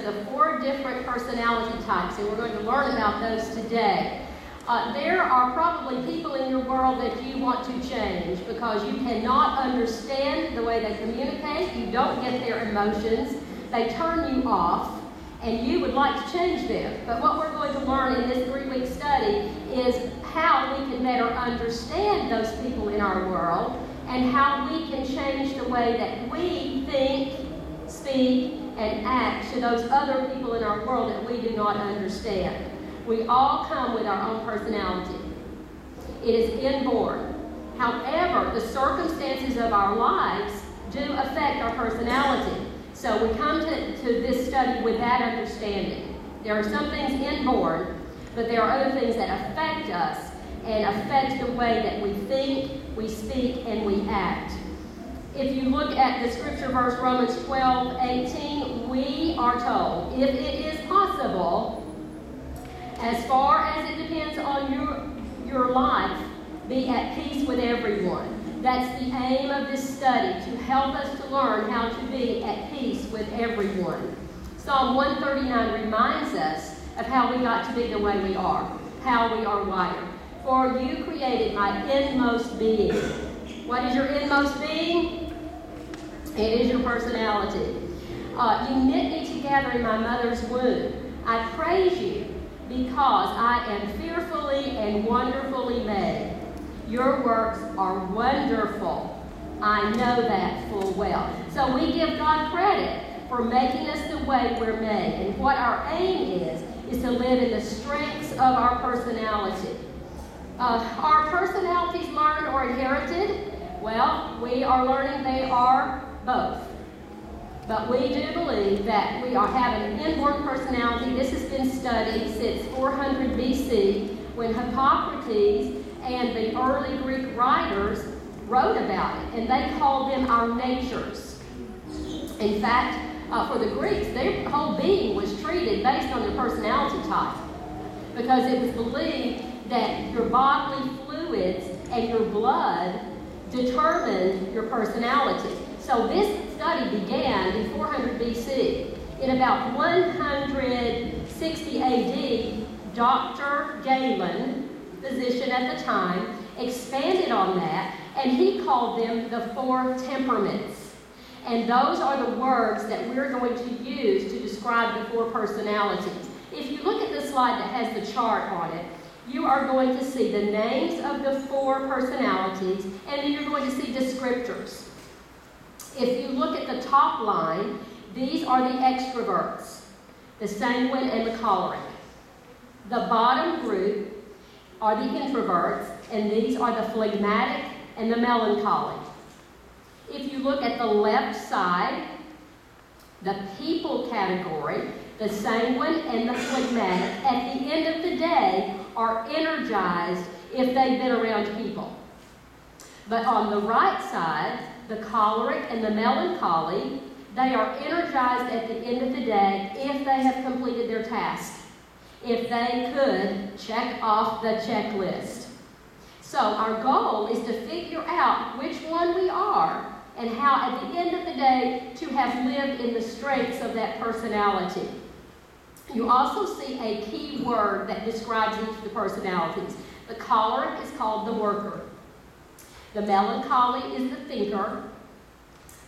the 4 different personality types, and we're going to learn about those today. There are probably people in your world that you want to change because you cannot understand the way they communicate, you don't get their emotions, they turn you off, and you would like to change them. But what we're going to learn in this 3-week study is how we can better understand those people in our world and how we can change the way that we think, speak, and act to those other people in our world that we do not understand. We all come with our own personality. It is inborn. However, the circumstances of our lives do affect our personality. So we come to this study with that understanding. There are some things inborn, but there are other things that affect us and affect the way that we think, we speak, and we act. If you look at the scripture verse, Romans 12:18, we are told, if it is possible, as far as it depends on your life, be at peace with everyone. That's the aim of this study, to help us to learn how to be at peace with everyone. Psalm 139 reminds us of how we got to be the way we are, how we are wired. For you created my inmost being. What is your inmost being? It is your personality. You knit me together in my mother's womb. I praise you because I am fearfully and wonderfully made. Your works are wonderful. I know that full well. So we give God credit for making us the way we're made. And what our aim is to live in the strengths of our personality. Are personalities learned or inherited? Well, we are learning they are both. But we do believe that we have an inborn personality. This has been studied since 400 BC when Hippocrates and the early Greek writers wrote about it, and they called them our natures. In fact, for the Greeks, their whole being was treated based on their personality type, because it was believed that your bodily fluids and your blood determined your personality. So this study began in 400 BC. In about 160 AD, Dr. Galen, physician at the time, expanded on that, and he called them the 4 temperaments. And those are the words that we're going to use to describe the 4 personalities. If you look at the slide that has the chart on it, you are going to see the names of the 4 personalities, and then you're going to see descriptors. If you look at the top line, these are the extroverts, the sanguine and the choleric. The bottom group are the introverts, and these are the phlegmatic and the melancholy. If you look at the left side, the people category, the sanguine and the phlegmatic, at the end of the day, are energized if they've been around people. But on the right side, the choleric and the melancholy, they are energized at the end of the day if they have completed their task, if they could check off the checklist. So our goal is to figure out which one we are and how at the end of the day to have lived in the strengths of that personality. You also see a key word that describes each of the personalities. The choleric is called the worker. The melancholy is the thinker.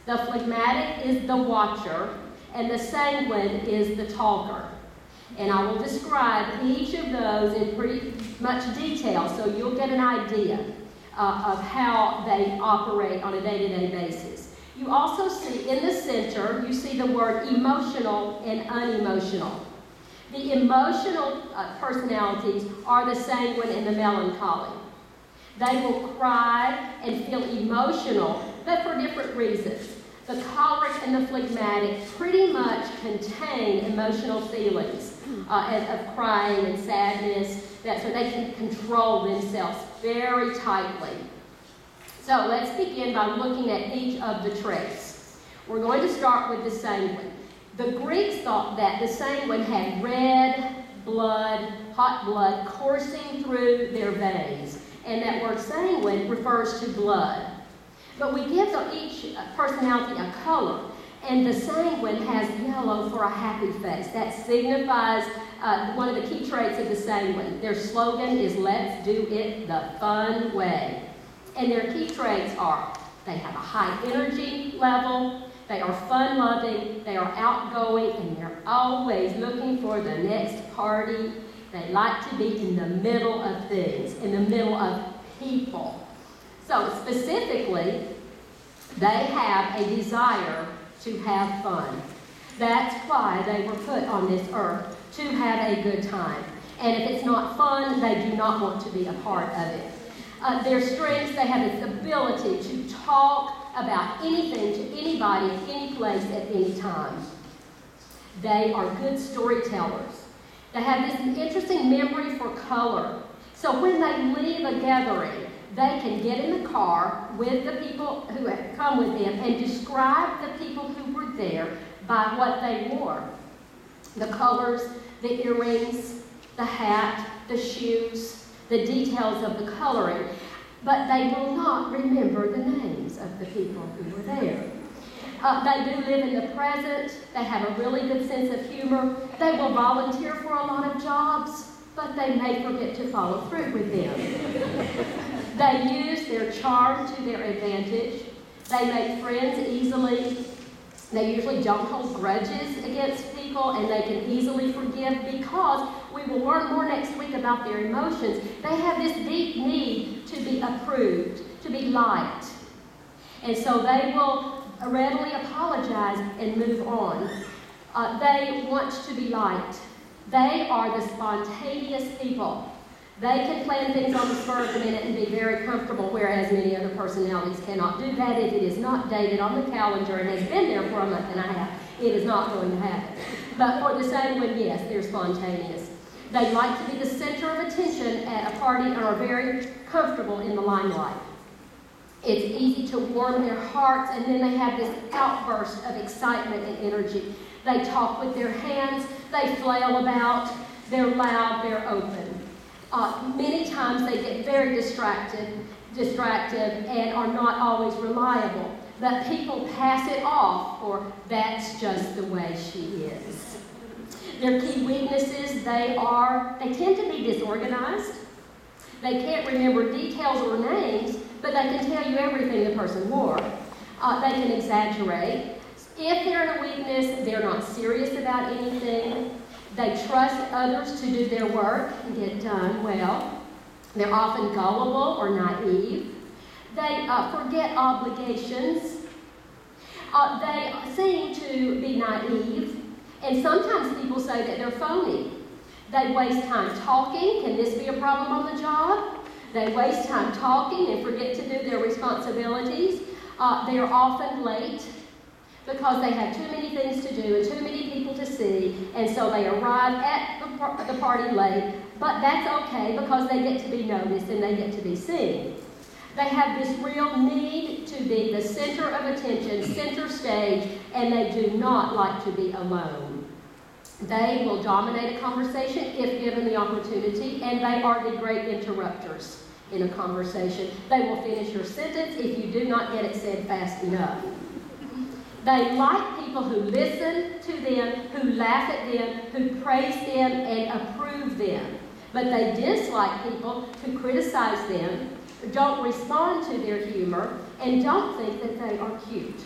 The phlegmatic is the watcher. And the sanguine is the talker. And I will describe each of those in pretty much detail so you'll get an idea of how they operate on a day-to-day basis. You also see in the center, you see the word emotional and unemotional. The emotional personalities are the sanguine and the melancholy. They will cry and feel emotional, but for different reasons. The choleric and the phlegmatic pretty much contain emotional feelings of crying and sadness, so they can control themselves very tightly. So let's begin by looking at each of the traits. We're going to start with the sanguine. The Greeks thought that the sanguine had red blood, hot blood, coursing through their veins. And that word sanguine refers to blood. But we give each personality a color. And the Sanguine has yellow for a happy face. That signifies one of the key traits of the Sanguine. Their slogan is, "Let's do it the fun way." And their key traits are, they have a high energy level, they are fun-loving, they are outgoing, and they're always looking for the next party. They like to be in the middle of things, in the middle of people. So specifically, they have a desire to have fun. That's why they were put on this earth, to have a good time. And if it's not fun, they do not want to be a part of it. Their strengths, they have this ability to talk about anything to anybody, any place, at any time. They are good storytellers. They have this interesting memory for color. So when they leave a gathering, they can get in the car with the people who have come with them and describe the people who were there by what they wore. The colors, the earrings, the hat, the shoes, the details of the coloring, but they will not remember the names of the people who were there. They do live in the present. They have a really good sense of humor. They will volunteer for a lot of jobs, but they may forget to follow through with them. They use their charm to their advantage. They make friends easily. They usually don't hold grudges against people, and they can easily forgive because we will learn more next week about their emotions. They have this deep need to be approved, to be liked. And so they will readily apologize and move on. They want to be liked. They are the spontaneous people. They can plan things on the spur of the minute and be very comfortable, whereas many other personalities cannot do that. If it is not dated on the calendar and has been there for a month and a half, it is not going to happen. But for the Sanguine, yes, they're spontaneous. They like to be the center of attention at a party and are very comfortable in the limelight. It's easy to warm their hearts, and then they have this outburst of excitement and energy. They talk with their hands, they flail about, they're loud, they're open. Many times they get very distracted, and are not always reliable. But people pass it off, or that's just the way she is. Their key weaknesses, they tend to be disorganized. They can't remember details or names, but they can tell you everything the person wore. They can exaggerate. If they're in a weakness, they're not serious about anything. They trust others to do their work and get done well. They're often gullible or naive. They forget obligations. They seem to be naive. And sometimes people say that they're phony. They waste time talking. Can this be a problem on the job? They waste time talking and forget to do their responsibilities. They are often late because they have too many things to do and too many people to see, and so they arrive at the party late, but that's okay because they get to be noticed and they get to be seen. They have this real need to be the center of attention, center stage, and they do not like to be alone. They will dominate a conversation if given the opportunity, and they are the great interrupters in a conversation. They will finish your sentence if you do not get it said fast enough. They like people who listen to them, who laugh at them, who praise them and approve them. But they dislike people who criticize them, don't respond to their humor, and don't think that they are cute.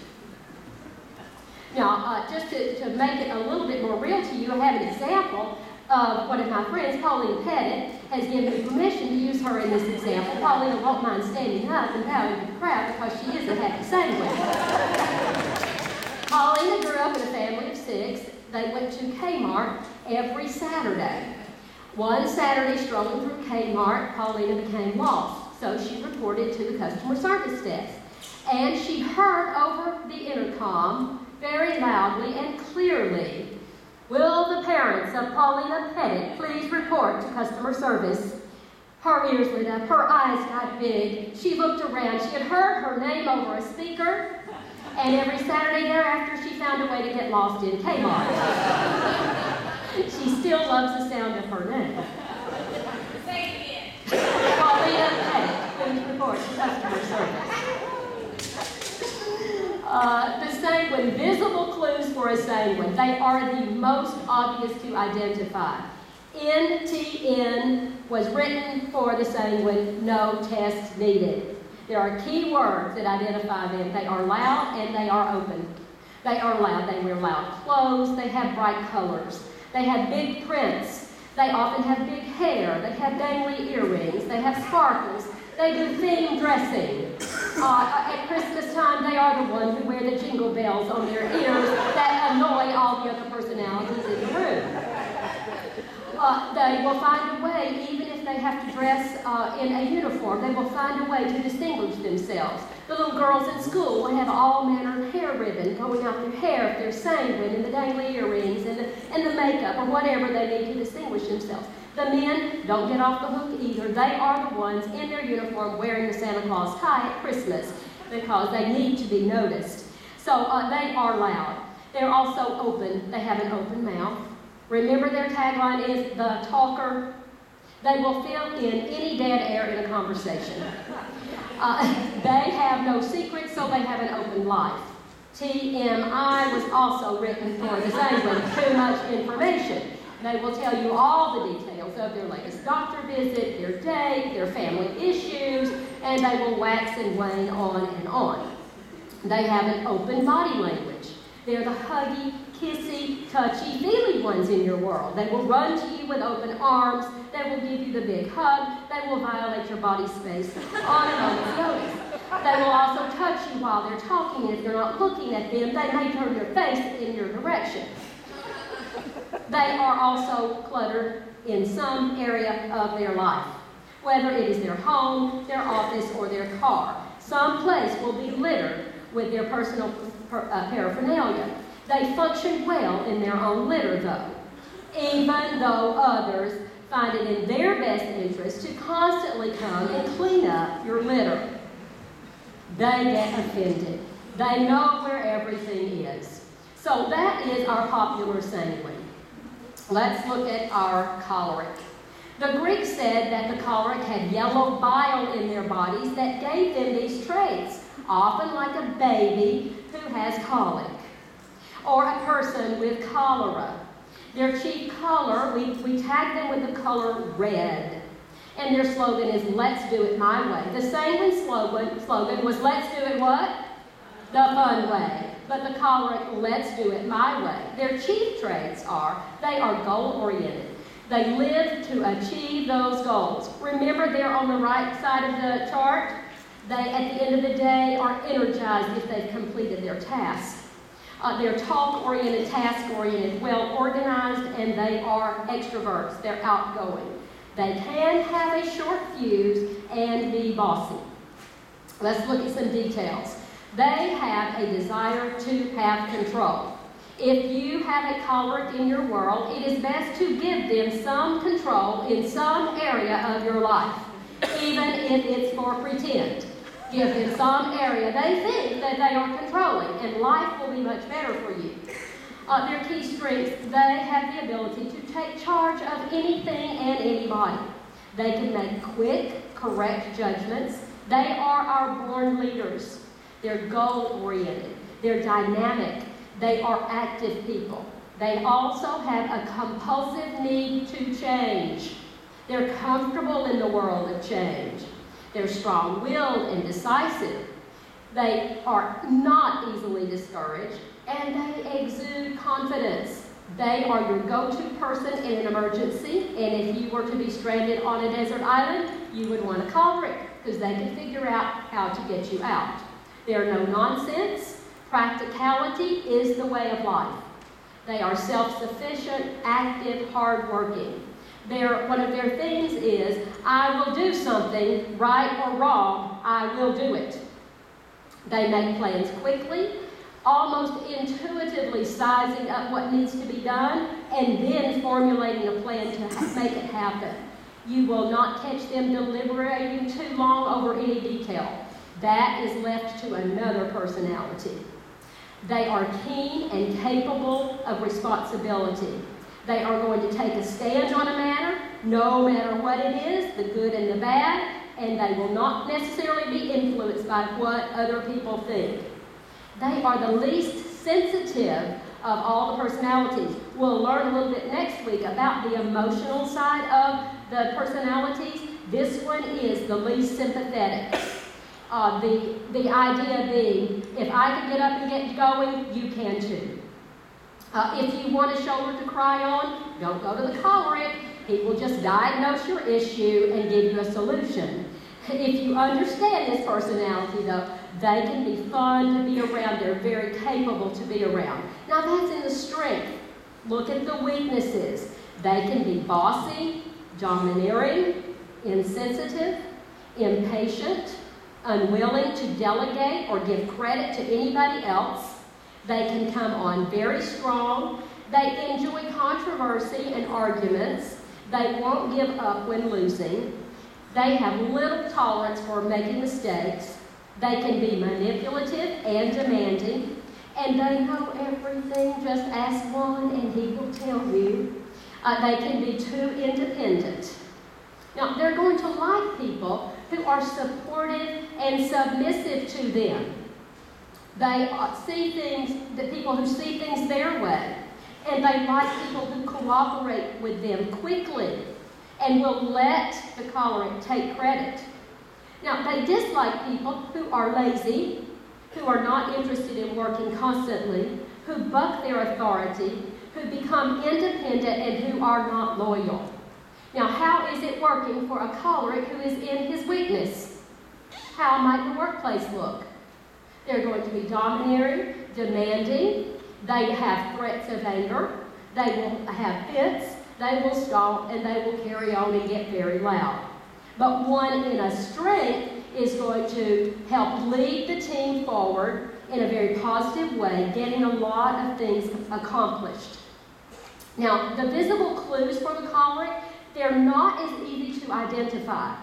Now, just to make it a little bit more real to you, I have an example of one of my friends, Pauline Pettit, has given me permission to use her in this example. Pauline won't mind standing up and bowing to the crowd because she is a happy Sanguine. Paulina grew up in a family of 6. They went to Kmart every Saturday. One Saturday, strolling through Kmart, Paulina became lost, so she reported to the customer service desk. And she heard over the intercom, very loudly and clearly, "Will the parents of Paulina Pettit please report to customer service?" Her ears lit up, her eyes got big. She looked around. She had heard her name over a speaker, and every Saturday thereafter, she found a way to get lost in Kmart. She still loves the sound of her name. Say it again. Paulina Pettit, please report to customer service. The sanguine, visible clues for a sanguine. They are the most obvious to identify. NTN was written for the sanguine, no test needed. There are key words that identify them. They are loud and they are open. They are loud. They wear loud clothes. They have bright colors. They have big prints. They often have big hair. They have dangly earrings. They have sparkles. They do theme dressing. At Christmas time, they are the ones who wear the jingle bells on their ears that annoy all the other personalities in the room. They will find a way, even if they have to dress in a uniform, they will find a way to distinguish themselves. The little girls in school will have all manner of hair ribbon going out their hair if they're sanguine, and the dangly earrings, and the makeup, or whatever they need to distinguish themselves. The men don't get off the hook either. They are the ones in their uniform wearing the Santa Claus tie at Christmas because they need to be noticed. So they are loud. They're also open. They have an open mouth. Remember, their tagline is the talker. They will fill in any dead air in a conversation. They have no secrets, so they have an open life. TMI was also written for the sanguine, too much information. They will tell you all the details of their latest doctor visit, their date, their family issues, and they will wax and wane on and on. They have an open body language. They're the huggy, kissy, touchy-feely ones in your world. They will run to you with open arms. They will give you the big hug. They will violate your body space on a moment's notice. They will also touch you while they're talking, and if you're not looking at them, they may turn your face in your direction. They are also cluttered in some area of their life, whether it is their home, their office, or their car. Some place will be littered with their personal paraphernalia. They function well in their own litter, though, even though others find it in their best interest to constantly come and clean up your litter. They get offended. They know where everything is. So that is our popular sanguine. Let's look at our choleric. The Greeks said that the choleric had yellow bile in their bodies that gave them these traits, often like a baby who has colic, or a person with cholera. Their chief color, we tag them with the color red. And their slogan is, let's do it my way. The sanguine slogan was, let's do it what? The fun way. But the choleric, let's do it my way. Their chief traits are, they are goal-oriented. They live to achieve those goals. Remember, they're on the right side of the chart. They, at the end of the day, are energized if they've completed their task. They're talk-oriented, task-oriented, well-organized, and they are extroverts. They're outgoing. They can have a short fuse and be bossy. Let's look at some details. They have a desire to have control. If you have a choleric in your world, it is best to give them some control in some area of your life, even if it's for pretend. Give them some area they think that they are controlling, and life will be much better for you. Their key strengths, they have the ability to take charge of anything and anybody. They can make quick, correct judgments. They are our born leaders. They're goal-oriented. They're dynamic. They are active people. They also have a compulsive need to change. They're comfortable in the world of change. They're strong-willed and decisive. They are not easily discouraged, and they exude confidence. They are your go-to person in an emergency, and if you were to be stranded on a desert island, you would want a choleric, because they can figure out how to get you out. They're no nonsense. Practicality is the way of life. They are self-sufficient, active, hardworking. One of their things is, I will do something, right or wrong, I will do it. They make plans quickly, almost intuitively sizing up what needs to be done, and then formulating a plan to make it happen. You will not catch them deliberating too long over any detail. That is left to another personality. They are keen and capable of responsibility. They are going to take a stand on a matter, no matter what it is, the good and the bad, and they will not necessarily be influenced by what other people think. They are the least sensitive of all the personalities. We'll learn a little bit next week about the emotional side of the personalities. This one is the least sympathetic. The idea being, if I can get up and get going, you can too. If you want a shoulder to cry on, don't go to the choleric. He will just diagnose your issue and give you a solution. If you understand this personality, though, they can be fun to be around. They're very capable to be around. Now, that's in the strength. Look at the weaknesses. They can be bossy, domineering, insensitive, impatient, unwilling to delegate or give credit to anybody else. They can come on very strong. They enjoy controversy and arguments. They won't give up when losing. They have little tolerance for making mistakes. They can be manipulative and demanding. And they know everything. Just ask one and he will tell you. They can be too independent. Now, they're going to like people who are supportive and submissive to them. They see things, the people who see things their way. And they like people who cooperate with them quickly and will let the choleric take credit. Now, they dislike people who are lazy, who are not interested in working constantly, who buck their authority, who become independent, and who are not loyal. Now, how is it working for a choleric who is in his weakness? How might the workplace look? They're going to be domineering, demanding. They have threats of anger. They will have fits. They will stomp, and they will carry on and get very loud. But one in a strength is going to help lead the team forward in a very positive way, getting a lot of things accomplished. Now, the visible clues for the choleric, they're not as easy to identify.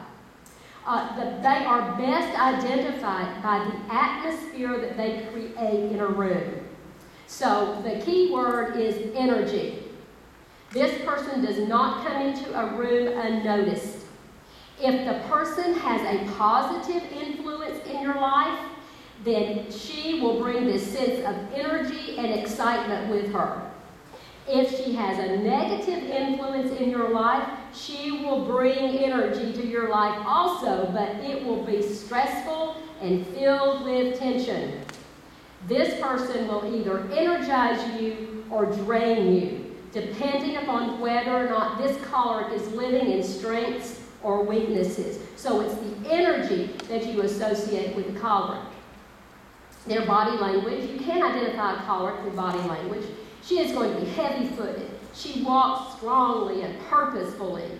They are best identified by the atmosphere that they create in a room. So the key word is energy. This person does not come into a room unnoticed. If the person has a positive influence in your life, then she will bring this sense of energy and excitement with her. If she has a negative influence in your life, she will bring energy to your life also, but it will be stressful and filled with tension. This person will either energize you or drain you, depending upon whether or not this choleric is living in strengths or weaknesses. So it's the energy that you associate with the choleric. Their body language, you can identify a choleric through body language. She is going to be heavy-footed. She walks strongly and purposefully.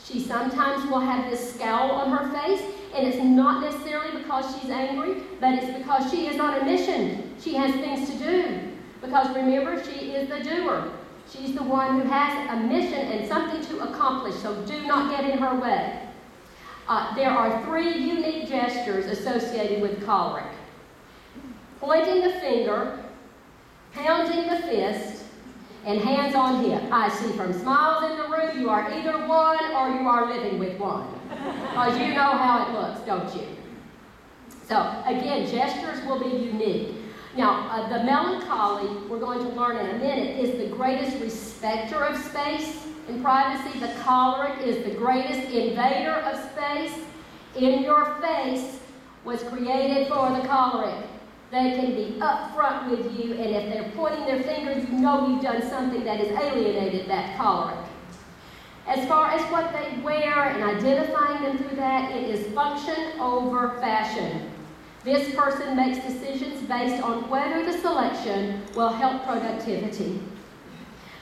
She sometimes will have this scowl on her face, and it's not necessarily because she's angry, but it's because she is on a mission. She has things to do. Because remember, she is the doer. She's the one who has a mission and something to accomplish, so do not get in her way. There are 3 unique gestures associated with choleric. Pointing the finger, pounding the fist, and hands on hip. I see from smiles in the room, you are either one or you are living with one. Because you know how it looks, don't you? So, again, gestures will be unique. Now, the melancholy, we're going to learn in a minute, is the greatest respecter of space and privacy. The choleric is the greatest invader of space. In your face was created for the choleric. They can be upfront with you, and if they're pointing their finger, you know you've done something that has alienated that choleric. As far as what they wear and identifying them through that, it is function over fashion. This person makes decisions based on whether the selection will help productivity.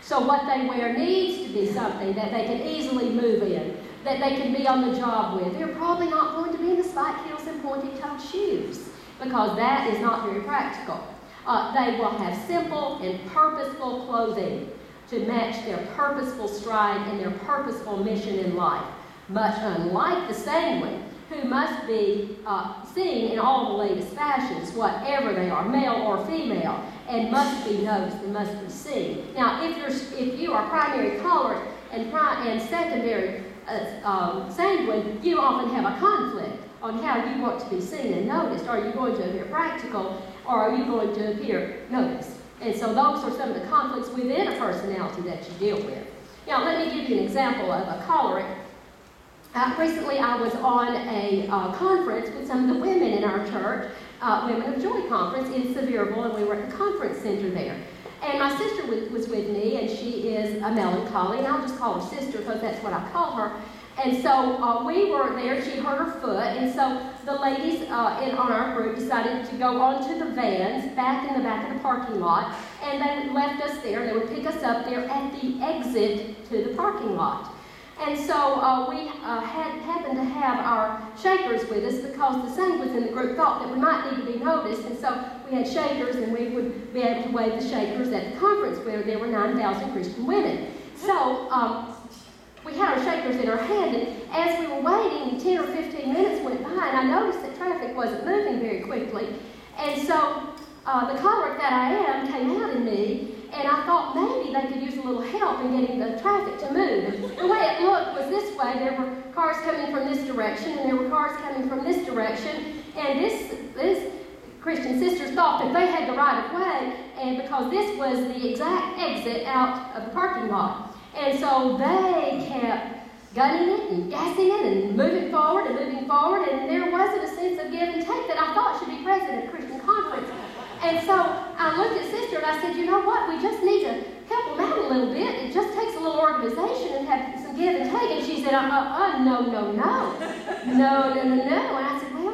So what they wear needs to be something that they can easily move in, that they can be on the job with. They're probably not going to be in the spike heels and pointy-toed shoes, because that is not very practical. They will have simple and purposeful clothing to match their purposeful stride and their purposeful mission in life, much unlike the sanguine, who must be seen in all the latest fashions, whatever they are, male or female, and must be noticed and must be seen. Now, if you are primary choleric and secondary sanguine, you often have a conflict on how you want to be seen and noticed. Are you going to be practical or are you going to appear noticed? And so those are some of the conflicts within a personality that you deal with. Now, let me give you an example of a choleric. Recently, I was on a conference with some of the women in our church, Women of Joy conference in Sevierville, and we were at the conference center there. And my sister was with me, and she is a Melancholy, and I'll just call her sister because that's what I call her. And so we were there, she hurt her foot, and so the ladies on our group decided to go onto the vans back in the back of the parking lot, and they left us there, and they would pick us up there at the exit to the parking lot. And so we happened to have our shakers with us because the Sanguines in the group thought that we might need to be noticed, and so we had shakers, and we would be able to wave the shakers at the conference where there were 9,000 Christian women. So we had our shakers in our hand, and as we were waiting, 10 or 15 minutes went by, and I noticed that traffic wasn't moving very quickly. And so the choleric that I am came out in me, and I thought maybe they could use a little help in getting the traffic to move. And the way it looked was this way. There were cars coming from this direction, and there were cars coming from this direction, and this Christian sisters thought that they had the right of way, and because this was the exact exit out of the parking lot. And so they kept gunning it and gassing it and moving forward, and there wasn't a sense of give and take that I thought should be present at a Christian conference. And so I looked at Sister and I said, you know what, we just need to help them out a little bit. It just takes a little organization and have some give and take. And she said, no. And I said, well,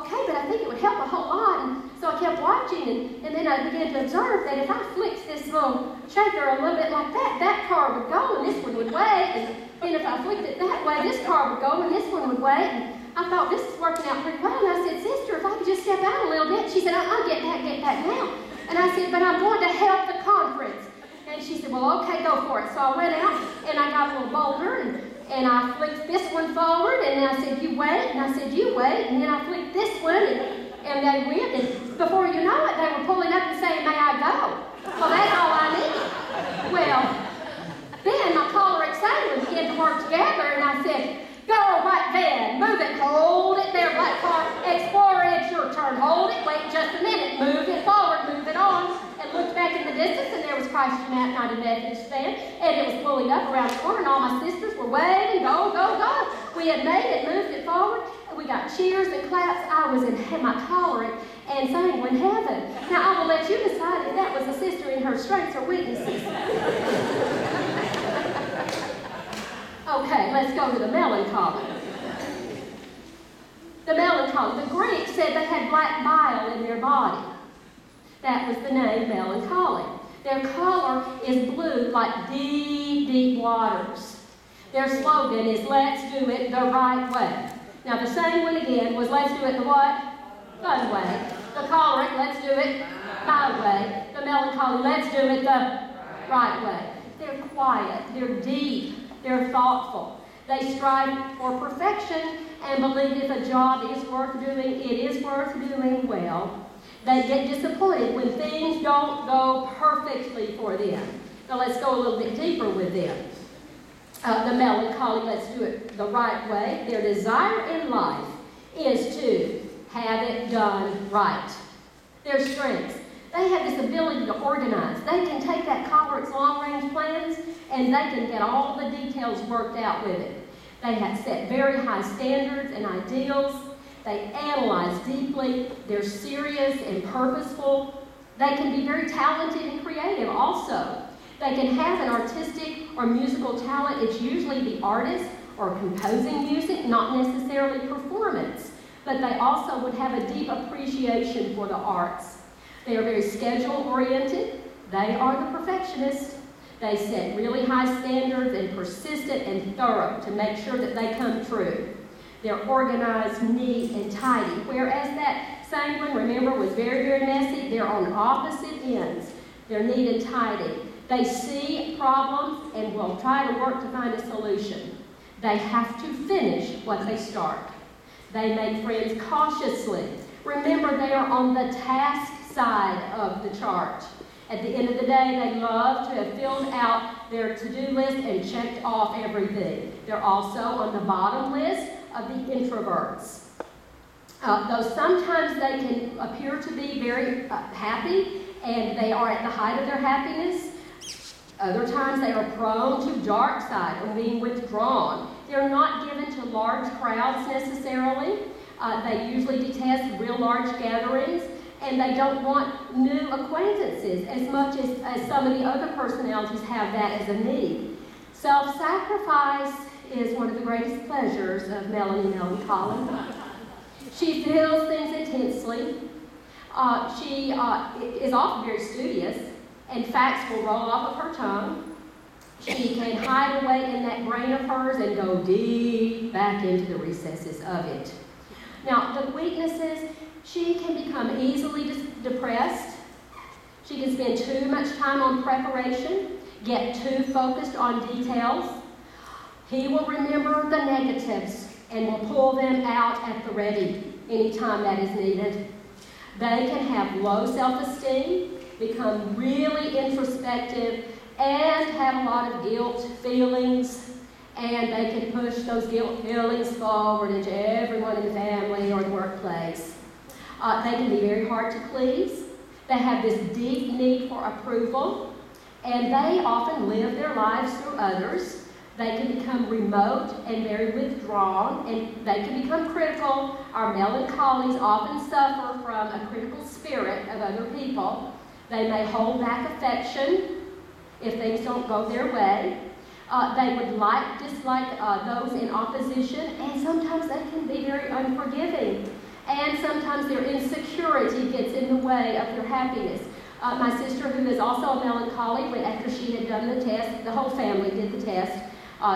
okay, but I think it would help a whole lot. And so I kept watching, and then I began to observe that if I flicked this little shaker a little bit like that, that car would go and this one would wait. And if I flicked it that way, this car would go and this one would wait. And I thought, this is working out pretty well. And I said, Sister, if I could just step out a little bit. She said, I'll get back now. And I said, but I'm going to help the conference. And she said, well, okay, go for it. So I went out, and I got a little boulder, and I flicked this one forward, and I said, you wait. And I said, you wait. And then I flicked this one, and they went. And before you know it, they were pulling up and saying, may I go? Well, that's all I needed. Well, then my choleric sanguine began to work together, and I said, go, white van, move it, hold it there, black car, Explorer, it's your turn, hold it, wait just a minute, move it forward, move it on, and looked back in the distance, and there was Christ United Methodist van, and it was pulling up around the corner, and all my sisters were waving, go, go, go. We had made it, moved it forward, and we got cheers and claps. I was in my choleric and sanguine heaven. Now, I will let you decide if that was a sister in her strengths or weaknesses. Okay, let's go to the melancholy. The melancholy. The Greeks said they had black bile in their body. That was the name melancholy. Their color is blue like deep, deep waters. Their slogan is, let's do it the right way. Now the sanguine again was, let's do it the what? Fun way. The choleric, let's do it my way. The melancholy, let's do it the right way. They're quiet. They're deep. They're thoughtful. They strive for perfection and believe if a job is worth doing, it is worth doing well. They get disappointed when things don't go perfectly for them. Now let's go a little bit deeper with them. The melancholy, let's do it the right way. Their desire in life is to have it done right. Their strengths. They have this ability to organize. They can take that choleric's long-range plans and they can get all the details worked out with it. They have set very high standards and ideals. They analyze deeply. They're serious and purposeful. They can be very talented and creative also. They can have an artistic or musical talent. It's usually the artist or composing music, not necessarily performance. But they also would have a deep appreciation for the arts. They are very schedule-oriented. They are the perfectionists. They set really high standards and persistent and thorough to make sure that they come true. They're organized, neat, and tidy. Whereas that sanguine, remember, was very, very messy. They're on opposite ends. They're neat and tidy. They see problems and will try to work to find a solution. They have to finish what they start. They make friends cautiously. Remember, they are on the task side of the chart. At the end of the day, they love to have filled out their to-do list and checked off everything. They're also on the bottom list of the introverts. Though sometimes they can appear to be very happy, and they are at the height of their happiness, other times they are prone to dark side or being withdrawn. They're not given to large crowds necessarily. They usually detest real large gatherings, and they don't want new acquaintances as much as some of the other personalities have that as a need. Self-sacrifice is one of the greatest pleasures of Melancholy. She feels things intensely. She is often very studious, and facts will roll off of her tongue. She can hide away in that brain of hers and go deep back into the recesses of it. Now, the weaknesses, she can become easily depressed. She can spend too much time on preparation, get too focused on details. He will remember the negatives and will pull them out at the ready anytime that is needed. They can have low self-esteem, become really introspective, and have a lot of guilt feelings, and they can push those guilt feelings forward into everyone in the family or the workplace. They can be very hard to please. They have this deep need for approval, and they often live their lives through others. They can become remote and very withdrawn, and they can become critical. Our Melancholies often suffer from a critical spirit of other people. They may hold back affection if things don't go their way. They would dislike those in opposition, and sometimes they can be very unforgiving. And sometimes their insecurity gets in the way of their happiness. My sister, who is also a Melancholy, when after she had done the test, the whole family did the test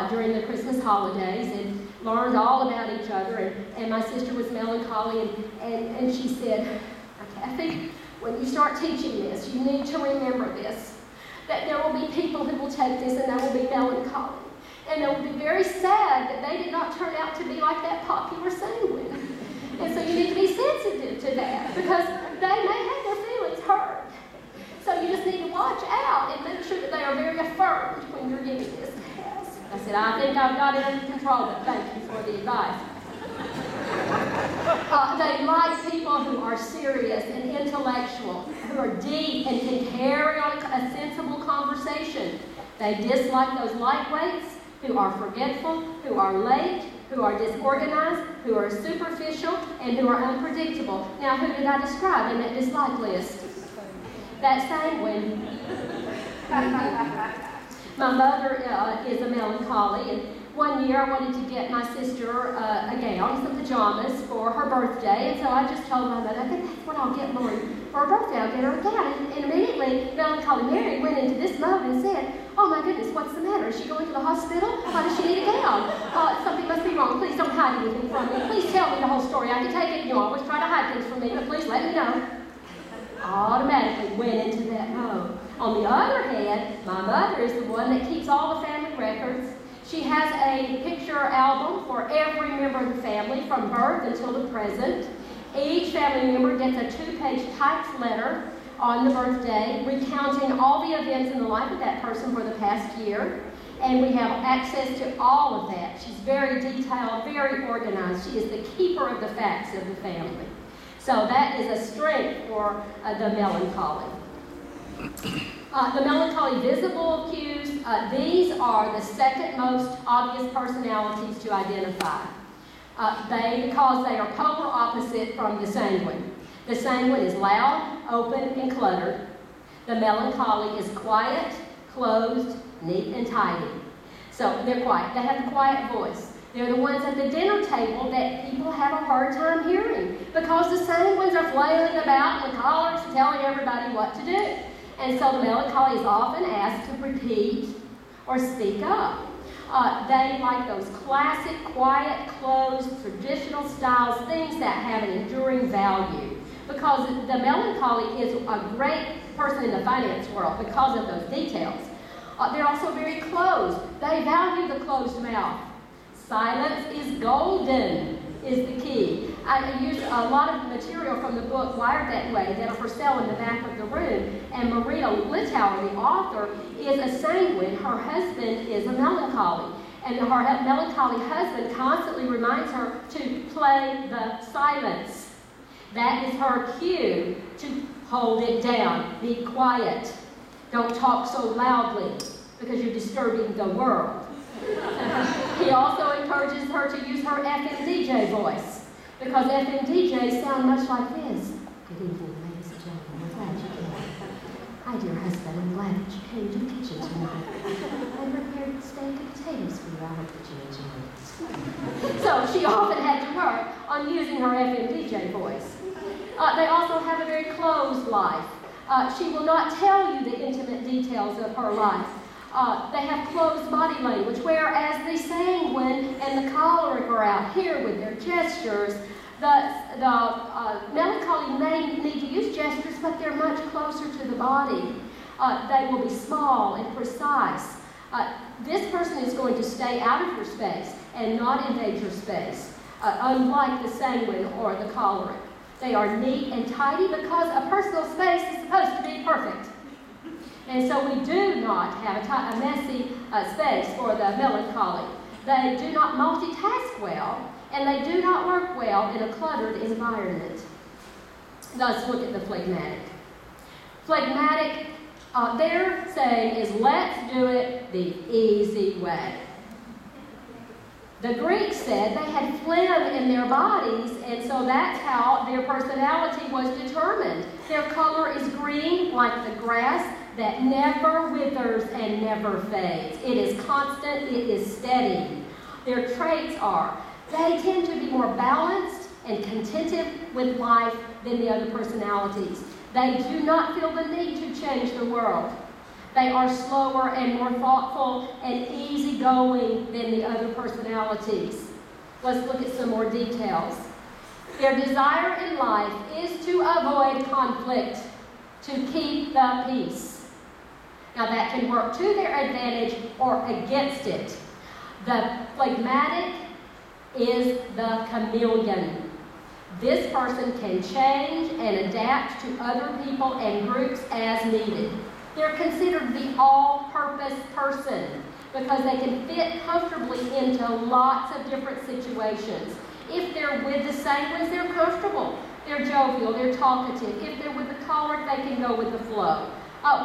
during the Christmas holidays and learned all about each other. And my sister was Melancholy, and she said, Kathy, when you start teaching this, you need to remember this, that there will be people who will take this and they will be Melancholy. And they will be very sad that they did not turn out to be like that popular Sanguine. And so you need to be sensitive to that, because they may have their feelings hurt. So you just need to watch out and make sure that they are very affirmed when you're giving this test. I said, I think I've got it under control, but thank you for the advice. They like people who are serious and intellectual, who are deep and can carry on a sensible conversation. They dislike those lightweights who are forgetful, who are late, who are disorganized, who are superficial, and who are unpredictable. Now, who did I describe in that dislike list? That Sanguine. My mother is a Melancholy, and one year I wanted to get my sister a gown, some pajamas for her birthday, and so I just told my mother, I think that's what I'll get Lori for her birthday. I'll get her a gown. And immediately, Melancholy Mary went into this mode and said, oh my goodness, what's the matter? Is she going to the hospital? Why does she need a gown? Something must be wrong. Please don't hide anything from me. Please tell me the whole story. I can take it. You always try to hide things from me, but please let me know. Automatically went into that mode. On the other hand, my mother is the one that keeps all the family records. She has a picture album for every member of the family from birth until the present. Each family member gets a 2-page typed letter on the birthday recounting all the events in the life of that person for the past year. And we have access to all of that. She's very detailed, very organized. She is the keeper of the facts of the family. So that is a strength for the Melancholy. The Melancholy visible cues, these are the second most obvious personalities to identify. Because they are polar opposite from the Sanguine. The Sanguine is loud, open, and cluttered. The Melancholy is quiet, closed, neat, and tidy. So they're quiet. They have the quiet voice. They're the ones at the dinner table that people have a hard time hearing because the Sanguines are flailing about and the Cholerics are telling everybody what to do. And so the Melancholy is often asked to repeat or speak up. They like those classic, quiet, closed, traditional styles, things that have an enduring value. Because the Melancholy is a great person in the finance world because of those details. They're also very closed. They value the closed mouth. Silence is golden is the key. I used a lot of material from the book Wired That Way that are for sale in the back of the room. And Maria Litauer, the author, is a Sanguine. Her husband is a Melancholy. And her melancholy husband constantly reminds her to play the silence. That is her cue to hold it down. Be quiet. Don't talk so loudly because you're disturbing the world. He also encourages her to use her FMDJ voice because FMDJs sound much like this. Good evening, ladies and gentlemen. We're glad you came. Hi, dear husband. I'm glad that you came to the kitchen tonight. I prepared steak and potatoes for you. I hope that you enjoyed it. So she often had to work on using her FMDJ voice. They also have a very closed life. She will not tell you the intimate details of her life. They have closed body language, whereas the sanguine and the choleric are out here with their gestures. The melancholy may need to use gestures, but they're much closer to the body. They will be small and precise. This person is going to stay out of your space and not invade your space, unlike the sanguine or the choleric. They are neat and tidy because a personal space is supposed to be perfect. And so we do not have a messy space for the melancholy. They do not multitask well, and they do not work well in a cluttered environment. Let's look at the phlegmatic. Phlegmatic, their saying is, let's do it the easy way. The Greeks said they had phlegm in their bodies, and so that's how their personality was determined. Their color is green, like the grass, that never withers and never fades. It is constant, it is steady. Their traits are, they tend to be more balanced and contented with life than the other personalities. They do not feel the need to change the world. They are slower and more thoughtful and easygoing than the other personalities. Let's look at some more details. Their desire in life is to avoid conflict, to keep the peace. Now that can work to their advantage or against it. The phlegmatic is the chameleon. This person can change and adapt to other people and groups as needed. They're considered the all-purpose person because they can fit comfortably into lots of different situations. If they're with the sanguines, they're comfortable. They're jovial, they're talkative. If they're with the choleric, they can go with the flow.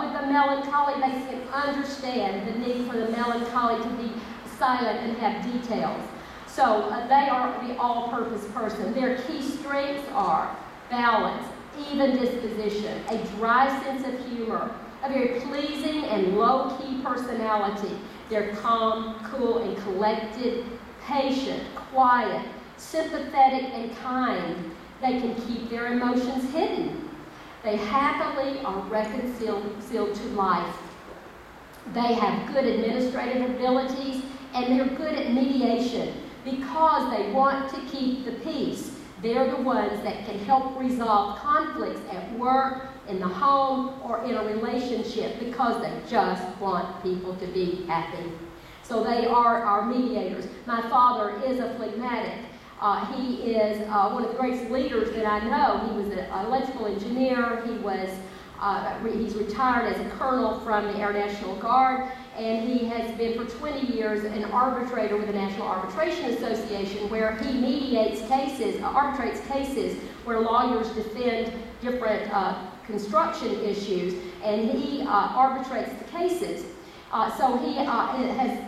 With the melancholy, they can understand the need for the melancholy to be silent and have details. So they are the all-purpose person. Their key strengths are balance, even disposition, a dry sense of humor, a very pleasing and low-key personality. They're calm, cool, and collected, patient, quiet, sympathetic, and kind. They can keep their emotions hidden. They happily are reconciled to life. They have good administrative abilities, and they're good at mediation because they want to keep the peace. They're the ones that can help resolve conflicts at work, in the home, or in a relationship because they just want people to be happy. So they are our mediators. My father is a phlegmatic. He is one of the greatest leaders that I know. He was an electrical engineer. He's retired as a colonel from the Air National Guard, and he has been for 20 years an arbitrator with the National Arbitration Association, where he mediates cases, arbitrates cases where lawyers defend different construction issues, and he arbitrates the cases. So he has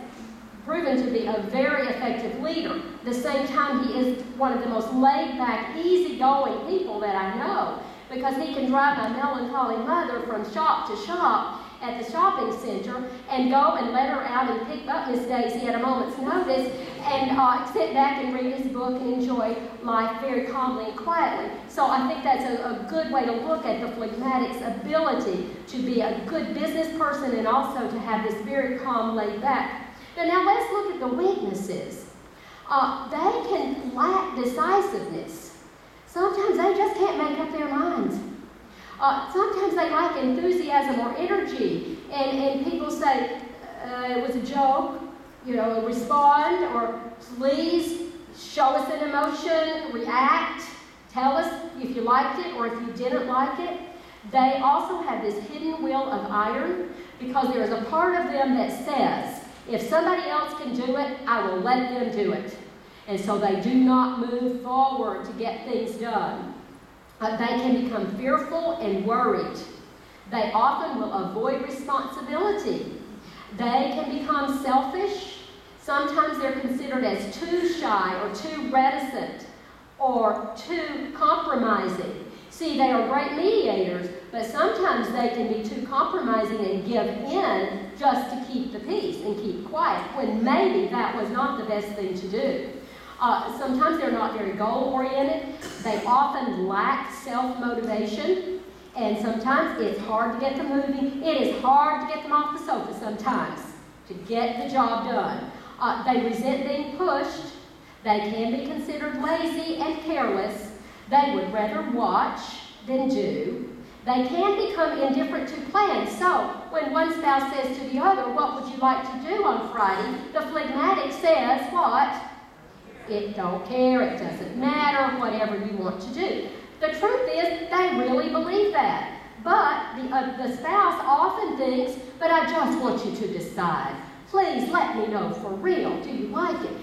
proven to be a very effective leader. At the same time, he is one of the most laid-back, easygoing people that I know, because he can drive my melancholy mother from shop to shop at the shopping center and go and let her out and pick up Miss Daisy at a moment's notice and sit back and read his book and enjoy life very calmly and quietly. So I think that's a good way to look at the phlegmatic's ability to be a good business person and also to have this very calm, laid back. Now let's look at the weaknesses. They can lack decisiveness. Sometimes they just can't make up their minds. Sometimes they lack enthusiasm or energy, and people say, it was a joke, respond, or please show us an emotion, react, tell us if you liked it or if you didn't like it. They also have this hidden will of iron because there is a part of them that says, If somebody else can do it, I will let them do it. And so they do not move forward to get things done. They can become fearful and worried. They often will avoid responsibility. They can become selfish. Sometimes they're considered as too shy or too reticent or too compromising. See, they are great mediators, but sometimes they can be too compromising and give in just to keep the peace and keep quiet, when maybe that was not the best thing to do. Sometimes they're not very goal-oriented. They often lack self-motivation, and sometimes it's hard to get them moving. It is hard to get them off the sofa sometimes to get the job done. They resent being pushed. They can be considered lazy and careless. They would rather watch than do. They can become indifferent to plans. So, when one spouse says to the other, "What would you like to do on Friday?" the phlegmatic says, what? "It don't care, it doesn't matter, whatever you want to do." The truth is, they really believe that. But the spouse often thinks, "But I just want you to decide. Please let me know for real. Do you like it?"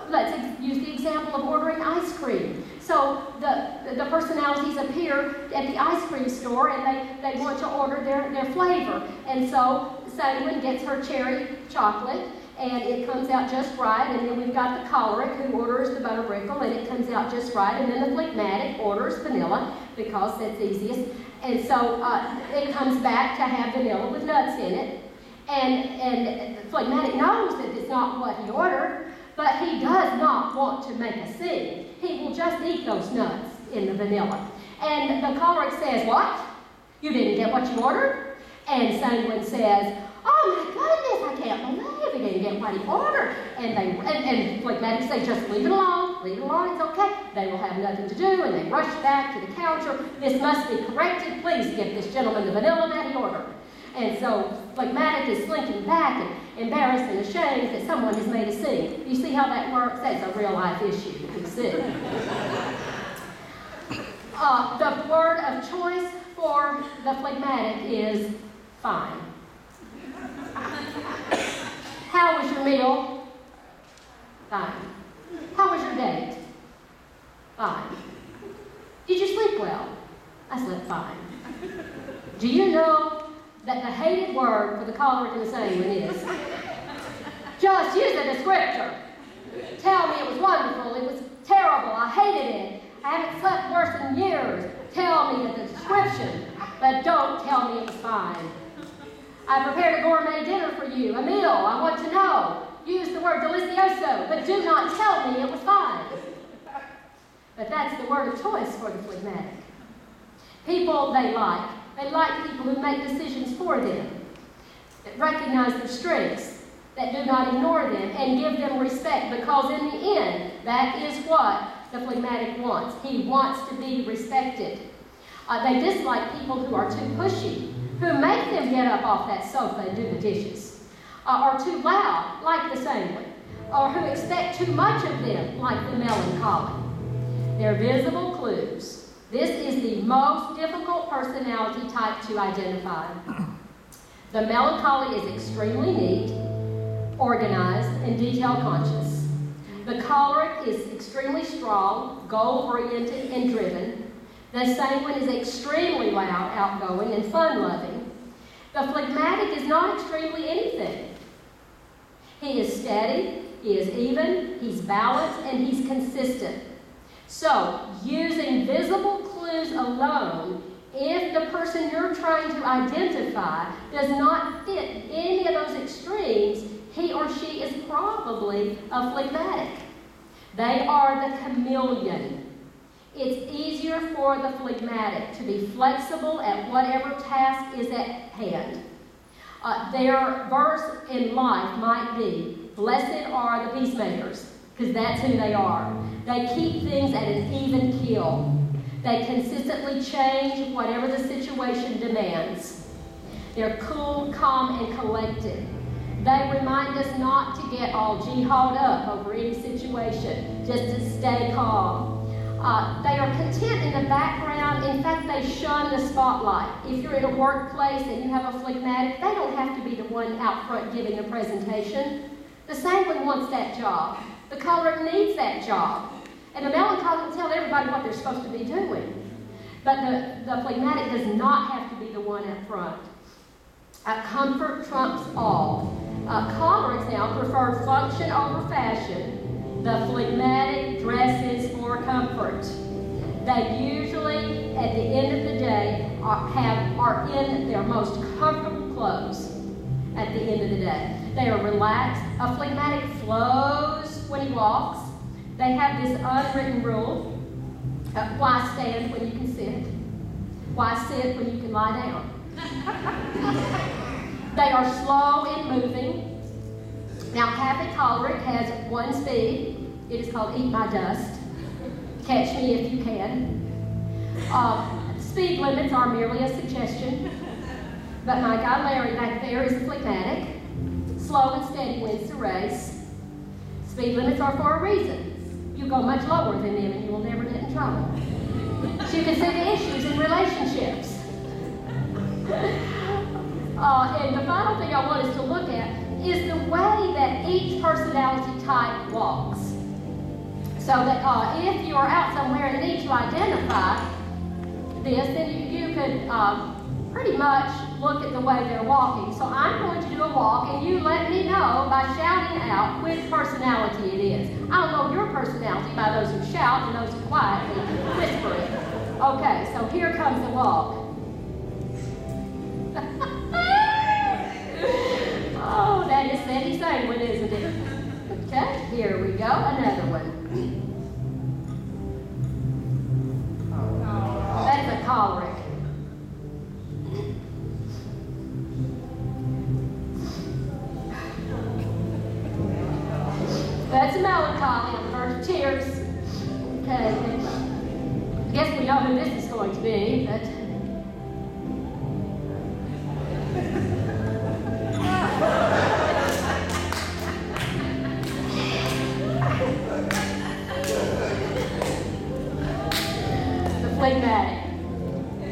Let's use the example of ordering ice cream. So the personalities appear at the ice cream store, and they want to order their flavor. And so Sanguine gets her cherry chocolate, and it comes out just right. And then we've got the Choleric, who orders the butter brickle, and it comes out just right. And then the Phlegmatic orders vanilla, because that's easiest. And so it comes back to have vanilla with nuts in it. And the Phlegmatic knows that it's not what he ordered, but he does not want to make a scene. He will just eat those nuts in the vanilla. And the Choleric says, "What? You didn't get what you ordered?" And Sanguine says, "Oh my goodness, I can't believe he didn't get what he ordered." And Phlegmatic say, "Just leave it alone, it's okay." They will have nothing to do, and they rush back to the counter. "This must be corrected. Please give this gentleman the vanilla that he ordered." And so Phlegmatic is slinking back and embarrassed and ashamed that someone has made a scene. You see how that works? That's a real life issue, you can see. The word of choice for the Phlegmatic is fine. How was your meal? Fine. How was your date? Fine. Did you sleep well? I slept fine. Do you know that the hated word for the Choleric and the Sanguine is? Just use a descriptor. Tell me it was wonderful, it was terrible, I hated it, I haven't slept worse in years. Tell me the description, but don't tell me it was fine. I prepared a gourmet dinner for you, a meal, I want to know. Use the word delicioso, but do not tell me it was fine. But that's the word of choice for the Phlegmatic. People they like people who make decisions for them, that recognize their strengths, that do not ignore them, and give them respect, because in the end, that is what the Phlegmatic wants. He wants to be respected. They dislike people who are too pushy, who make them get up off that sofa and do the dishes, or too loud, like the Sanguine, or who expect too much of them, like the Melancholy. They're visible clues. This is the most difficult personality type to identify. The Melancholy is extremely neat, organized, and detail-conscious. The Choleric is extremely strong, goal-oriented, and driven. The Sanguine is extremely loud, outgoing, and fun-loving. The Phlegmatic is not extremely anything. He is steady, he is even, he's balanced, and he's consistent. So, using visible clues alone, if the person you're trying to identify does not fit any of those extremes, he or she is probably a Phlegmatic. They are the chameleon. It's easier for the Phlegmatic to be flexible at whatever task is at hand. Their verse in life might be, "Blessed are the peacemakers," because that's who they are. They keep things at an even keel. They consistently change whatever the situation demands. They're cool, calm, and collected. They remind us not to get all jihad up over any situation, just to stay calm. They are content in the background. In fact, they shun the spotlight. If you're in a workplace and you have a Phlegmatic, they don't have to be the one out front giving the presentation. The sanguine wants that job. The choleric needs that job. And the melancholy will tell everybody what they're supposed to be doing. But the phlegmatic does not have to be the one up front. Comfort trumps all. Cholerics now prefer function over fashion. The phlegmatic dresses for comfort. They usually, at the end of the day, are in their most comfortable clothes at the end of the day. They are relaxed. A phlegmatic flows when he walks. They have this unwritten rule. Why stand when you can sit? Why sit when you can lie down? They are slow in moving. Now, Catholic choleric has one speed. It is called eat my dust. Catch me if you can. Speed limits are merely a suggestion. But my guy Larry back there is phlegmatic. Slow and steady wins the race. Speed limits are for a reason. You go much lower than them and you will never get in trouble. So you can see the issues in relationships. And the final thing I want us to look at is the way that each personality type walks. So that if you are out somewhere and need to identify this, then you could pretty much look at the way they're walking. So I'm going to do a walk, and you let me know by shouting out which personality it is. I'll know your personality by those who shout and those who quietly whisper it. Okay, so here comes the walk. Oh, that is Sandy Sanguine, isn't it? Okay, here we go, another one. That's a choleric. That's a melancholy on the verge of tears. Okay, I guess we know who this is going to be, but the phlegmatic.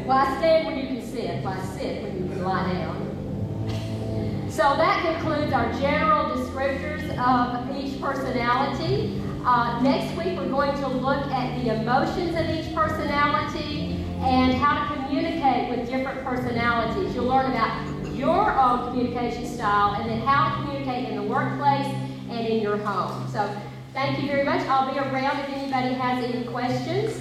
Why stand when you can sit? Why sit when you can lie down? So that concludes our general descriptors of each personality. Next week we're going to look at the emotions of each personality and how to communicate with different personalities. You'll learn about your own communication style and then how to communicate in the workplace and in your home. So thank you very much. I'll be around if anybody has any questions.